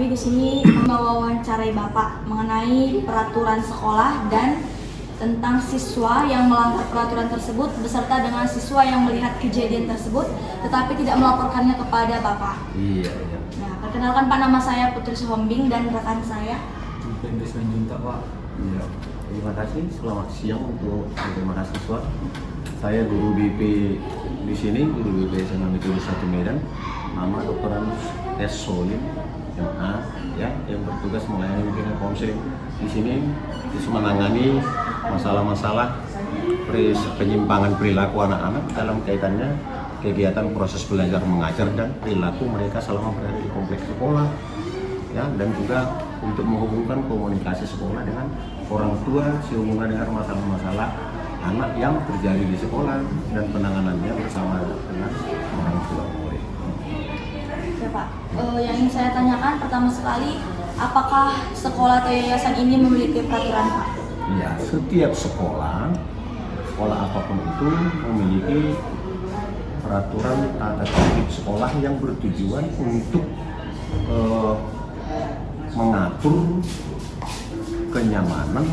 kami di sini mewawancarai Bapak mengenai peraturan sekolah dan tentang siswa yang melanggar peraturan tersebut beserta dengan siswa yang melihat kejadian tersebut tetapi tidak melaporkannya kepada Bapak. Iya. Nah, perkenalkan Pak, nama saya Putri Suhombing dan rekan saya Pendris Manjuntak, Pak. Iya. Terima kasih. Selamat siang untuk mahasiswa. Saya guru BP di sini, guru BP SMA Metode 1 Medan. Nama Dr. Anus S. Solim, MA, ya, yang bertugas melayani dengan konseling di sini, menangani masalah-masalah penyimpangan perilaku anak-anak dalam kaitannya kegiatan proses belajar mengajar dan perilaku mereka selama berada di kompleks sekolah, ya, dan juga untuk menghubungkan komunikasi sekolah dengan orang tua sehubungan dengan masalah-masalah anak yang terjadi di sekolah dan penanganannya bersama dengan orang tua. ya Pak. Yang ingin saya tanyakan pertama sekali, apakah sekolah atau yayasan ini memiliki peraturan, Pak? Ya, setiap sekolah apapun itu memiliki peraturan tata tertib sekolah yang bertujuan untuk mengatur kenyamanan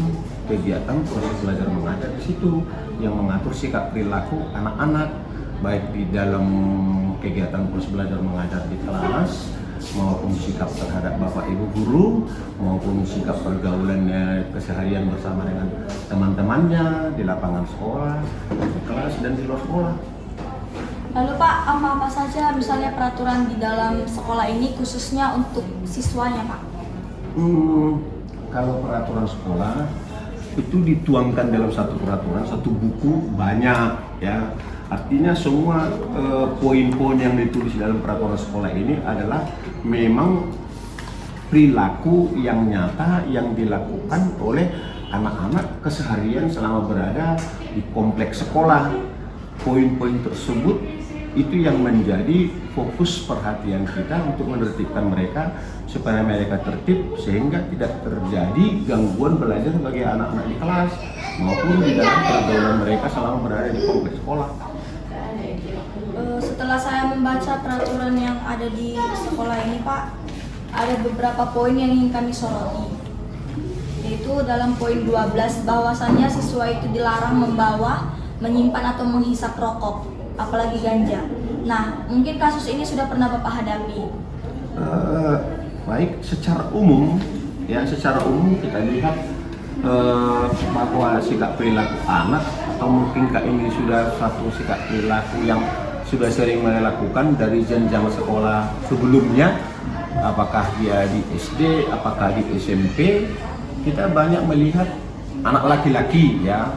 kegiatan proses belajar mengajar di situ, yang mengatur sikap perilaku anak-anak baik di dalam kegiatan proses belajar mengajar di kelas maupun sikap terhadap bapak ibu guru maupun sikap pergaulannya keseharian bersama dengan teman-temannya di lapangan sekolah, di kelas dan di luar sekolah. Lalu Pak, apa saja misalnya peraturan di dalam sekolah ini khususnya untuk siswanya, Pak? Kalau peraturan sekolah itu dituangkan dalam satu peraturan, satu buku banyak, ya. Artinya semua poin-poin yang ditulis dalam peraturan sekolah ini adalah memang perilaku yang nyata yang dilakukan oleh anak-anak keseharian selama berada di kompleks sekolah. Poin-poin tersebut itu yang menjadi fokus perhatian kita untuk menertibkan mereka supaya mereka tertib sehingga tidak terjadi gangguan belajar bagi anak-anak di kelas maupun di dalam pergaulan mereka selama berada di kompleks sekolah. Setelah saya membaca peraturan yang ada di sekolah ini, Pak, ada beberapa poin yang ingin kami soroti, yaitu dalam poin 12 bahwasannya siswa itu dilarang membawa, menyimpan atau menghisap rokok, apalagi ganja. Nah, mungkin kasus ini sudah pernah Bapak hadapi. Baik, secara umum kita lihat bahwa sikap perilaku anak atau mungkinkah ini sudah satu sikap perilaku yang sudah sering mereka lakukan dari jenjang sekolah sebelumnya, apakah dia di SD, apakah di SMP, kita banyak melihat anak laki-laki, ya.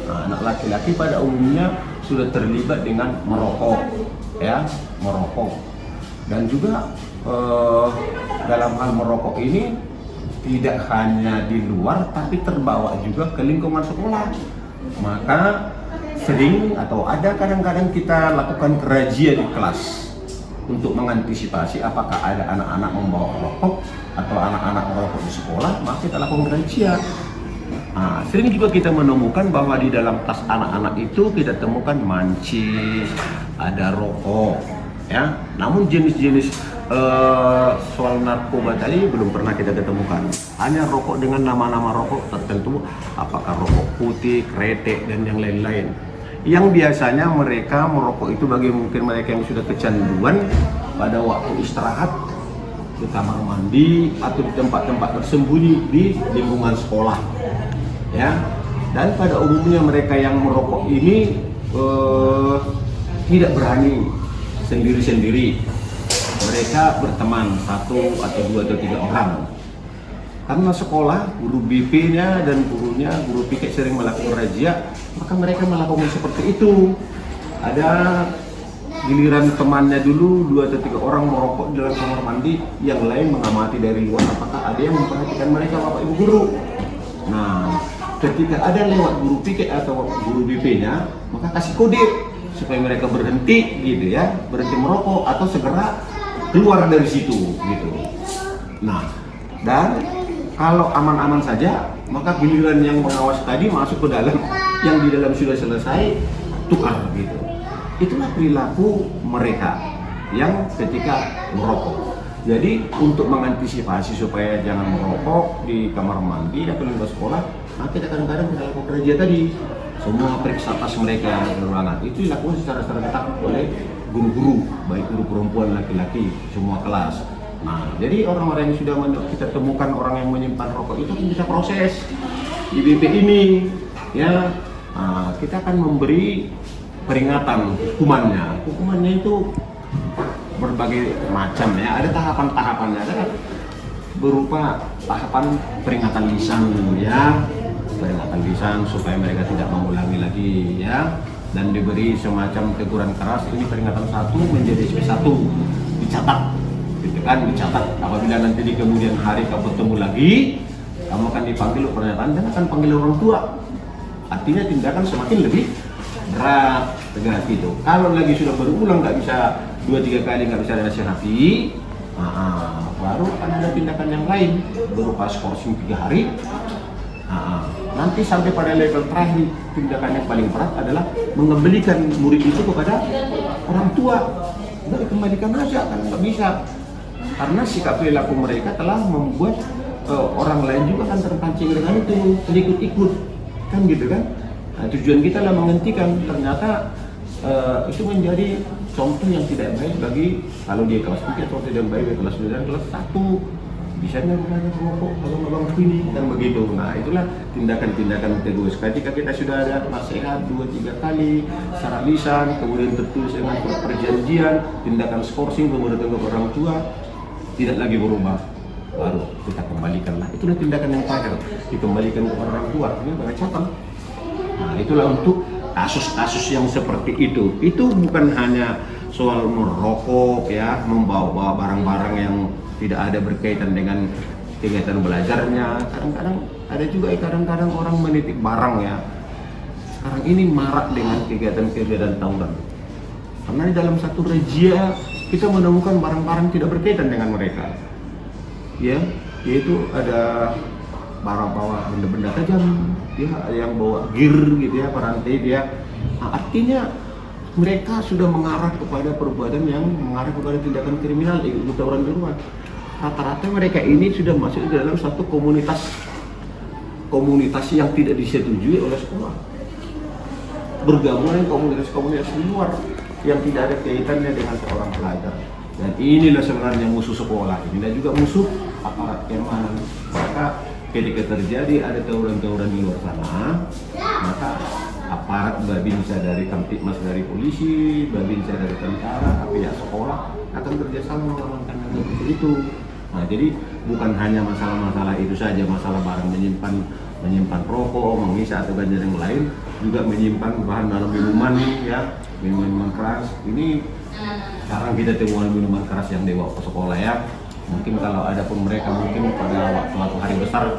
Nah, anak laki-laki pada umumnya sudah terlibat dengan merokok, ya, merokok. Dan juga dalam hal merokok ini tidak hanya di luar tapi terbawa juga ke lingkungan sekolah. Maka sering atau ada kadang-kadang kita lakukan razia di kelas untuk mengantisipasi apakah ada anak-anak membawa rokok atau anak-anak merokok di sekolah, maka kita lakukan razia. Nah, sering juga kita menemukan bahwa di dalam tas anak-anak itu kita temukan mancis, ada rokok, ya. Namun jenis-jenis soal narkoba tadi belum pernah kita ketemukan. Hanya rokok dengan nama-nama rokok tertentu, apakah rokok putih, kretek dan yang lain-lain. Yang biasanya mereka merokok itu bagi mungkin mereka yang sudah kecanduan pada waktu istirahat di kamar mandi atau di tempat-tempat tersembunyi di lingkungan sekolah, ya. Dan pada umumnya mereka yang merokok ini tidak berani sendiri-sendiri. Mereka berteman 1 atau 2 atau 3 orang. Karena sekolah, guru BP-nya dan guru piket sering melakukan razia, maka mereka melakukan seperti itu. Ada giliran temannya dulu 2 atau 3 orang merokok di dalam kamar mandi, yang lain mengamati dari luar apakah ada yang memperhatikan mereka, Bapak Ibu guru. Nah, ketika ada lewat guru piket atau guru BP-nya, maka kasih kode supaya mereka berhenti gitu, ya, berhenti merokok atau segera keluar dari situ gitu. Nah, dan kalau aman-aman saja, maka giliran yang pengawas tadi masuk ke dalam, yang di dalam sudah selesai, tukar gitu. Itulah perilaku mereka yang ketika merokok. Jadi untuk mengantisipasi supaya jangan merokok di kamar mandi atau di sekolah, nah kita kadang-kadang kita lakukan razia tadi. Semua periksa tas mereka di ruangan itu dilakukan secara ketat oleh guru-guru, baik guru perempuan laki-laki, semua kelas. Nah, jadi orang-orang yang sudah kita temukan orang yang menyimpan rokok itu kita proses di BP ini, ya. Nah, kita akan memberi peringatan hukumannya. Hukumannya itu berbagai macam ya, ada tahapan-tahapannya, ada berupa tahapan peringatan lisan ya, peringatan lisan supaya mereka tidak mengulangi lagi ya, dan diberi semacam teguran keras. Ini peringatan 1 menjadi SP1 dicatat gitu kan, dicatat. Apabila nanti di kemudian hari kamu bertemu lagi, kamu akan dipanggil pernyataan dan akan panggil orang tua, artinya tindakan semakin lebih berat tegas gitu. Kalau lagi sudah berulang nggak bisa 2-3 kali nggak bisa dinasihati, baru akan ada tindakan yang lain berupa skorsing 3 hari. Nanti sampai pada level terakhir, tindakan yang paling berat adalah mengembalikan murid itu kepada orang tua. Nggak dikembalikan aja kan nggak bisa, karena sikap perilaku mereka telah membuat orang lain juga kan terpancing dengan itu, ikut-ikut kan gitu kan. Nah, tujuan kita adalah menghentikan, ternyata itu menjadi contoh yang tidak baik bagi, kalau dia kelas 3 contoh yang baik bagi kelas 2 dan kelas 1 bisa nggak merokok kalau abang ini dan begitu. Nah itulah tindakan-tindakan tegas. Ketika kita sudah ada nasihat 2-3 kali secara lisan, kemudian tertulis dengan perjanjian, tindakan skorsing kemudian ke orang tua tidak lagi berubah, baru kita kembalikan lah. Itulah tindakan yang terakhir, dikembalikan ke orang tua, ini pengecatan. Nah itulah untuk kasus-kasus yang seperti itu. Itu bukan hanya soal merokok ya, membawa barang-barang yang tidak ada berkaitan dengan kegiatan belajarnya. Kadang-kadang ada juga kadang-kadang orang menitip barang ya. Sekarang ini marak dengan kegiatan-kegiatan tawuran. Karena di dalam satu razia kita menemukan barang-barang tidak berkaitan dengan mereka. Ya, yaitu ada barang bawa benda-benda tajam, ya, ada yang bawa gear gitu ya, perantai dia. Nah, artinya mereka sudah mengarah kepada perbuatan yang mengarah kepada tindakan kriminal, ikut tawuran di rumah. Rata-rata mereka ini sudah masuk ke dalam satu komunitas yang tidak disetujui oleh sekolah, bergabung dengan komunitas-komunitas di luar yang tidak ada kaitannya dengan seorang pelajar. Dan inilah sebenarnya musuh sekolah, inilah juga musuh aparat keamanan. Maka ketika terjadi ada tawuran-tawuran di luar sana, maka aparat babinsa dari Kamtibmas dari polisi, babinsa dari tentara, pihak sekolah akan kerjasama mengamankan seperti itu. Nah, jadi bukan hanya masalah-masalah itu saja, masalah barang menyimpan rokok, mengisap atau ganja yang lain, juga menyimpan bahan-bahan minuman ya, minuman keras. Ini sekarang kita temukan minuman keras yang dibawa ke sekolah ya. Mungkin kalau ada pun mereka mungkin pada waktu hari besar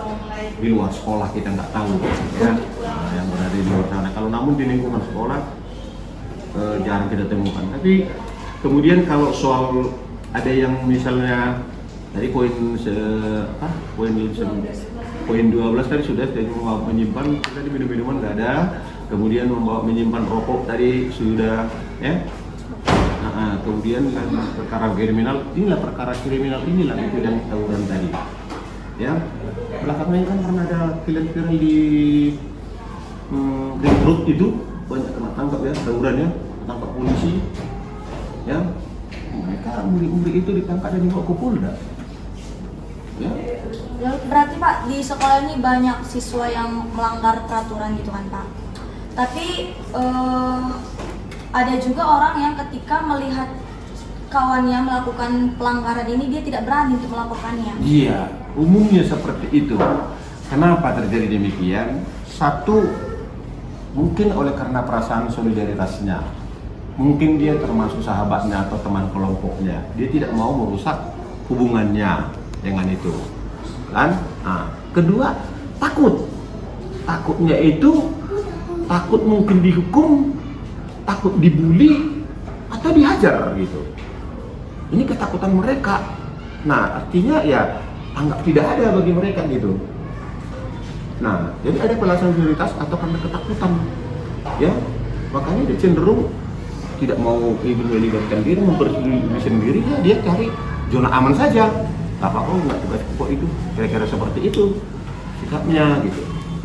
di luar sekolah kita nggak tahu ya, yang berada di luar sana. Kalau namun di lingkungan sekolah jarang kita temukan. Tapi kemudian kalau soal ada yang misalnya tadi poin 12 tadi sudah menyimpan tadi minum-minuman nggak ada, kemudian menyimpan rokok tadi sudah ya. Kemudian perkara kriminal, inilah perkara kriminal inilah itu yang tawuran tadi. Ya, belakangan ini kan pernah ada viral di Garut itu banyak kena tangkap ya, tawurannya, tangkap polisi. Ya, mereka murid-murid itu ditangkap dan dibawa ke Polda. Ya. Berarti Pak, di sekolah ini banyak siswa yang melanggar peraturan gitu kan Pak. Tapi ada juga orang yang ketika melihat kawannya melakukan pelanggaran ini, dia tidak berani untuk melakukannya. Iya, umumnya seperti itu. Kenapa terjadi demikian? Satu, mungkin oleh karena perasaan solidaritasnya. Mungkin dia termasuk sahabatnya atau teman kelompoknya. Dia tidak mau merusak hubungannya dengan itu. Kan? Nah, kedua, takut. Takutnya itu takut mungkin dihukum, takut dibully atau dihajar gitu. Ini ketakutan mereka. Nah, artinya ya anggap tidak ada bagi mereka gitu. Nah, jadi ada alasan prioritas atau karena ketakutan. Ya, makanya dia cenderung tidak mau melibatkan diri, mempersulit diri sendiri, ya dia cari zona aman saja. Apa nggak tugas pokok itu, kira-kira seperti itu sikapnya gitu.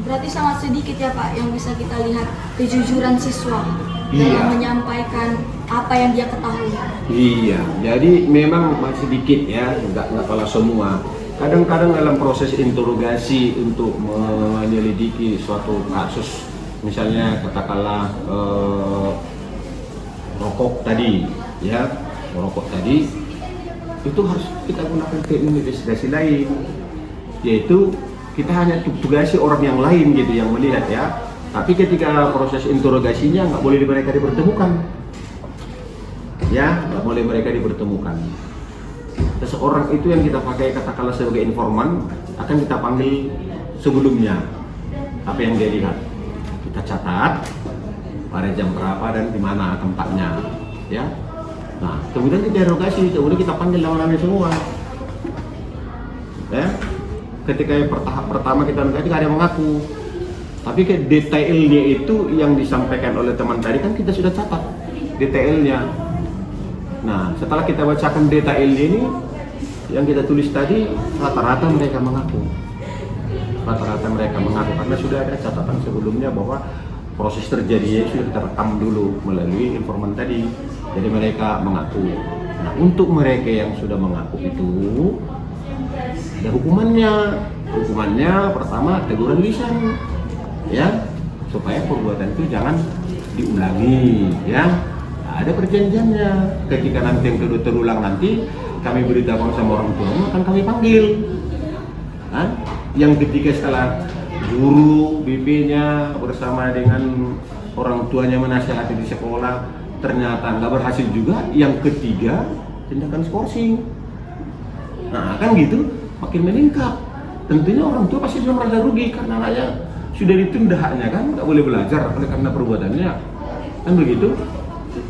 Berarti sangat sedikit ya Pak yang bisa kita lihat kejujuran siswa Iya. dalam menyampaikan apa yang dia ketahui. Iya, jadi memang masih sedikit ya, nggak kalau semua. Kadang-kadang dalam proses interogasi untuk menyelidiki suatu kasus, misalnya katakanlah rokok tadi, ya, rokok tadi, itu harus kita gunakan teknik investigasi lain, yaitu kita hanya tugasi orang yang lain gitu yang melihat ya. Tapi ketika proses interogasinya nggak boleh mereka dipertemukan, ya, nggak boleh mereka dipertemukan. Seseorang itu yang kita pakai katakanlah sebagai informan akan kita panggil sebelumnya, apa yang dia lihat kita catat pada jam berapa dan di mana tempatnya, ya. Nah, kemudian kita interogasi, kemudian kita panggil lawan-lawannya semua, ya. Ketika yang tahap pertama kita interogasi ada yang mengaku, tapi ke detailnya itu yang disampaikan oleh teman tadi kan kita sudah catat detailnya. Nah, setelah kita bacakan detailnya ini yang kita tulis tadi, rata-rata mereka mengaku. Rata-rata mereka mengaku karena sudah ada catatan sebelumnya bahwa proses terjadinya sudah kita rekam dulu melalui informan tadi. Jadi mereka mengaku. Nah, untuk mereka yang sudah mengaku itu ada hukumannya. Hukumannya pertama teguran lisan, ya, supaya perbuatan itu jangan diulangi, ya. Nah, ada perjanjiannya. Ketika nanti yang kedua terulang nanti kami beritahu sama orang tuamu akan kami panggil. Nah, yang ketiga setelah guru BP-nya bersama dengan orang tuanya menasihati di sekolah ternyata nggak berhasil juga, yang ketiga tindakan skorsing. Nah kan gitu makin meningkat. Tentunya orang tua pasti sudah merasa rugi karena anaknya sudah ditunda haknya kan, nggak boleh belajar oleh karena perbuatannya, kan begitu.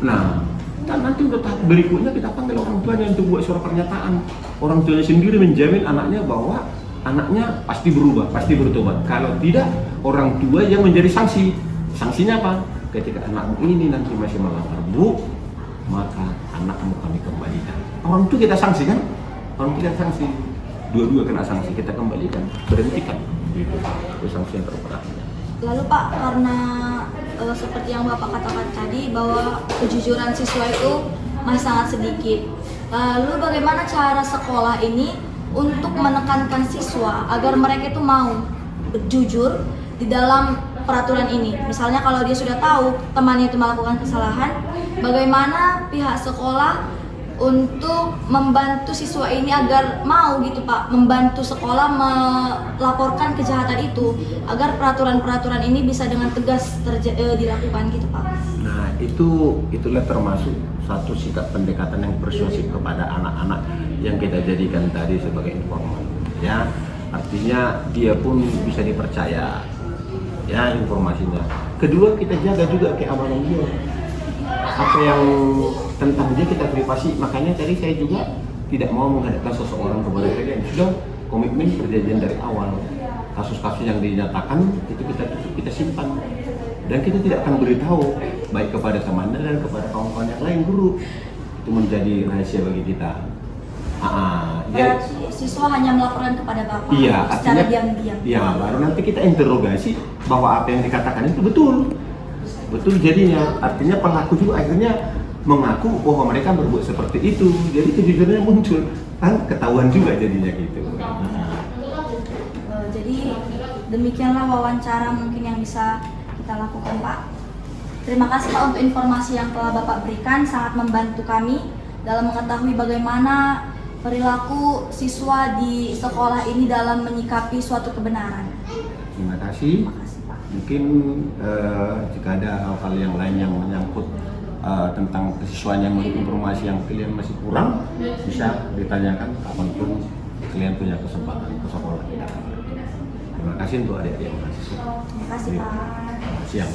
Nah kan nanti untuk tahap berikutnya kita panggil orang tuanya untuk buat surat pernyataan. Orang tuanya sendiri menjamin anaknya bahwa anaknya pasti berubah, pasti bertobat. Kalau tidak, orang tua yang menjadi sanksi. Sanksinya apa? Ketika anakmu ini nanti masih melanggar Bu, maka anakmu kami kembalikan. Orang tua kita sanksi kan? Orang tua kita sanksi. Dua-dua kena sanksi, kita kembalikan, berhentikan. Itu sanksi yang terberatnya. Lalu Pak, karena seperti yang Bapak katakan tadi bahwa kejujuran siswa itu masih sangat sedikit. Lalu bagaimana cara sekolah ini untuk menekankan siswa agar mereka itu mau jujur di dalam peraturan ini? Misalnya kalau dia sudah tahu temannya itu melakukan kesalahan, bagaimana pihak sekolah untuk membantu siswa ini agar mau gitu Pak, membantu sekolah melaporkan kejahatan itu agar peraturan-peraturan ini bisa dengan tegas dilakukan gitu Pak. Nah itulah termasuk satu sikap pendekatan yang persuasif kepada anak-anak yang kita jadikan tadi sebagai informan, ya. Artinya dia pun bisa dipercaya, ya, informasinya. Kedua, kita jaga juga keamanan dia. Apa yang tentang dia kita privasi, makanya tadi saya juga tidak mau menghadapkan seseorang kepada kalian. Sudah komitmen perjanjian dari awal. Kasus-kasus yang dinyatakan itu kita simpan dan kita tidak akan beritahu baik kepada temannya dan kepada kawan-kawan yang lain guru. Itu menjadi rahasia bagi kita. Berarti siswa hanya melaporkan kepada Bapak secara diam-diam. Iya, baru nanti kita interogasi bahwa apa yang dikatakan itu betul. Betul jadinya, artinya pelaku juga akhirnya mengaku bahwa mereka berbuat seperti itu. Jadi kejujurannya muncul, kan ketahuan juga jadinya gitu. Jadi demikianlah wawancara mungkin yang bisa kita lakukan Pak. Terima kasih Pak untuk informasi yang telah Bapak berikan, sangat membantu kami dalam mengetahui bagaimana perilaku siswa di sekolah ini dalam menyikapi suatu kebenaran. Terima kasih. Mungkin jika ada hal-hal yang lain yang menyangkut tentang kesiswaan yang informasi yang kalian masih kurang, bisa ditanyakan kapanpun kalian punya kesempatan ke sekolah kita. Terima kasih untuk adik-adik yang mahasiswa. Terima kasih Pak. Siang.